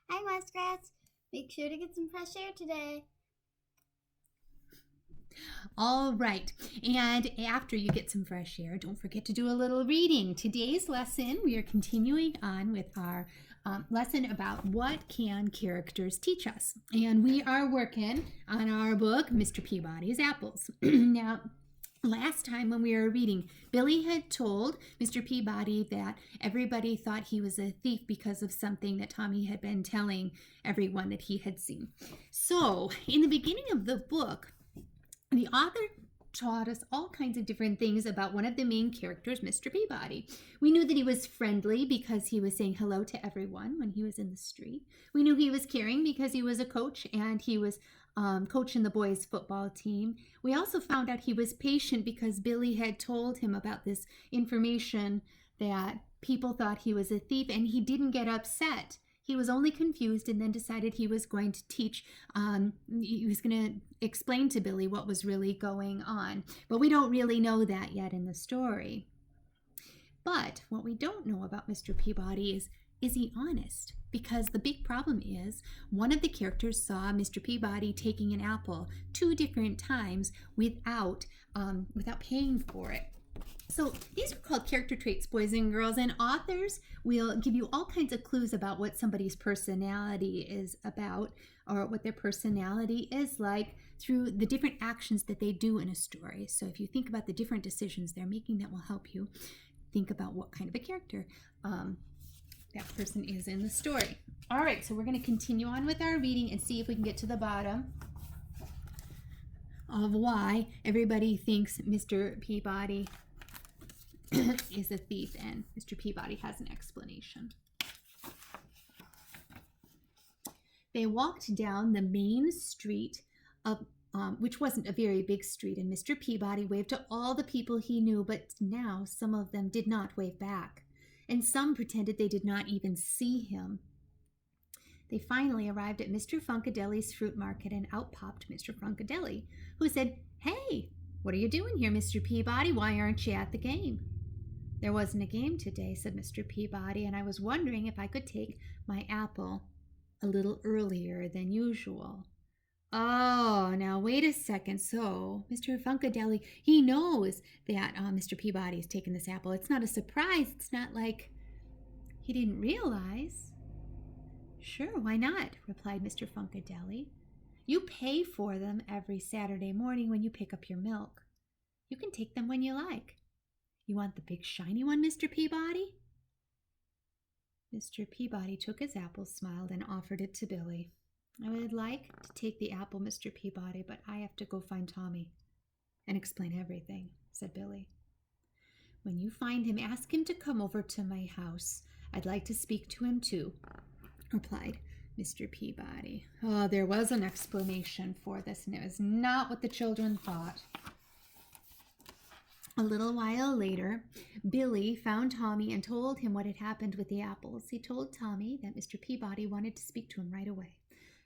Hi, muskrats. Make sure to get some fresh air today. All right. And after you get some fresh air, don't forget to do a little reading. Today's lesson, we are continuing on with our lesson about what can characters teach us. And we are working on our book, Mr. Peabody's Apples. Now, last time when we were reading, Billy had told Mr. Peabody that everybody thought he was a thief because of something that Tommy had been telling everyone that he had seen. So, in the beginning of the book, the author taught us all kinds of different things about one of the main characters, Mr. Peabody. We knew that he was friendly because he was saying hello to everyone when he was in the street. We knew he was caring because he was a coach and he was coaching the boys' football team. We also found out he was patient because Billy had told him about this information that people thought he was a thief, and he didn't get upset. He was only confused and then decided he was going to he was going to explain to Billy what was really going on. But we don't really know that yet in the story. But what we don't know about Mr. Peabody is he honest? Because the big problem is one of the characters saw Mr. Peabody taking an apple 2 different times without paying for it. So these are called character traits, boys and girls, and authors will give you all kinds of clues about what somebody's personality is about or what their personality is like through the different actions that they do in a story. So if you think about the different decisions they're making, that will help you think about what kind of a character that person is in the story. All right, so we're going to continue on with our reading and see if we can get to the bottom of why everybody thinks Mr. Peabody is a thief, and Mr. Peabody has an explanation. They walked down the main street of which wasn't a very big street, and Mr. Peabody waved to all the people he knew, but now some of them did not wave back, and some pretended they did not even see him. They finally arrived at Mr. Funkadeli's fruit market, and out popped Mr. Funkadeli, who said, "Hey, what are you doing here, Mr. Peabody? Why aren't you at the game?" "There wasn't a game today," said Mr. Peabody, "and I was wondering if I could take my apple a little earlier than usual." "Oh, now wait a second. So, Mr. Funkadeli, he knows that Mr. Peabody's taken this apple. It's not a surprise. It's not like he didn't realize." "Sure, why not?" replied Mr. Funkadeli. "You pay for them every Saturday morning when you pick up your milk. You can take them when you like. You want the big shiny one, Mr. Peabody?" Mr. Peabody took his apple, smiled, and offered it to Billy. "I would like to take the apple, Mr. Peabody, but I have to go find Tommy and explain everything," said Billy. "When you find him, ask him to come over to my house. I'd like to speak to him too," replied Mr. Peabody. Oh, there was an explanation for this, and it was not what the children thought. A little while later, Billy found Tommy and told him what had happened with the apples. He told Tommy that Mr. Peabody wanted to speak to him right away.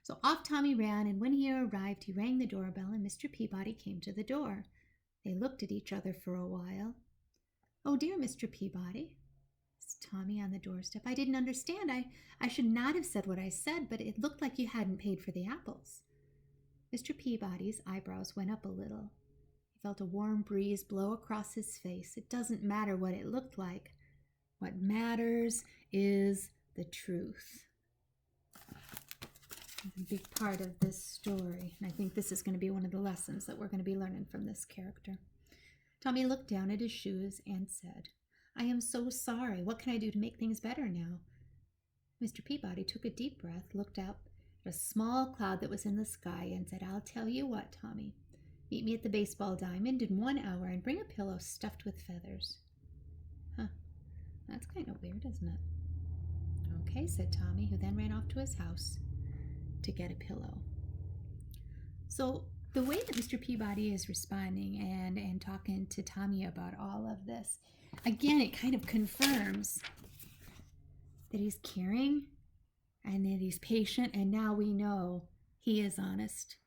So off Tommy ran, and when he arrived, he rang the doorbell, and Mr. Peabody came to the door. They looked at each other for a while. "Oh, dear, Mr. Peabody," said Tommy on the doorstep. "I didn't understand. I should not have said what I said, but it looked like you hadn't paid for the apples." Mr. Peabody's eyebrows went up a little. He felt a warm breeze blow across his face. It doesn't matter what it looked like. What matters is the truth. It's a big part of this story, and I think this is going to be one of the lessons that we're going to be learning from this character. Tommy looked down at his shoes and said, "I am so sorry. What can I do to make things better now?" Mr. Peabody took a deep breath, looked up at a small cloud that was in the sky, and said, "I'll tell you what, Tommy. Meet me at the baseball diamond in 1 hour and bring a pillow stuffed with feathers." "Huh, that's kind of weird, isn't it?" "Okay," said Tommy, who then ran off to his house to get a pillow. So the way that Mr. Peabody is responding and talking to Tommy about all of this, again, it kind of confirms that he's caring and that he's patient, and now we know he is honest.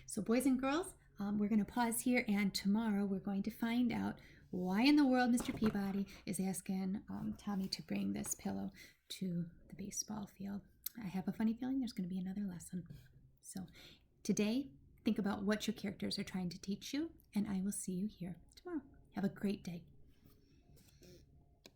So boys and girls, we're going to pause here, and tomorrow we're going to find out why in the world Mr. Peabody is asking Tommy to bring this pillow to the baseball field. I have a funny feeling there's going to be another lesson. So today, think about what your characters are trying to teach you, and I will see you here tomorrow. Have a great day.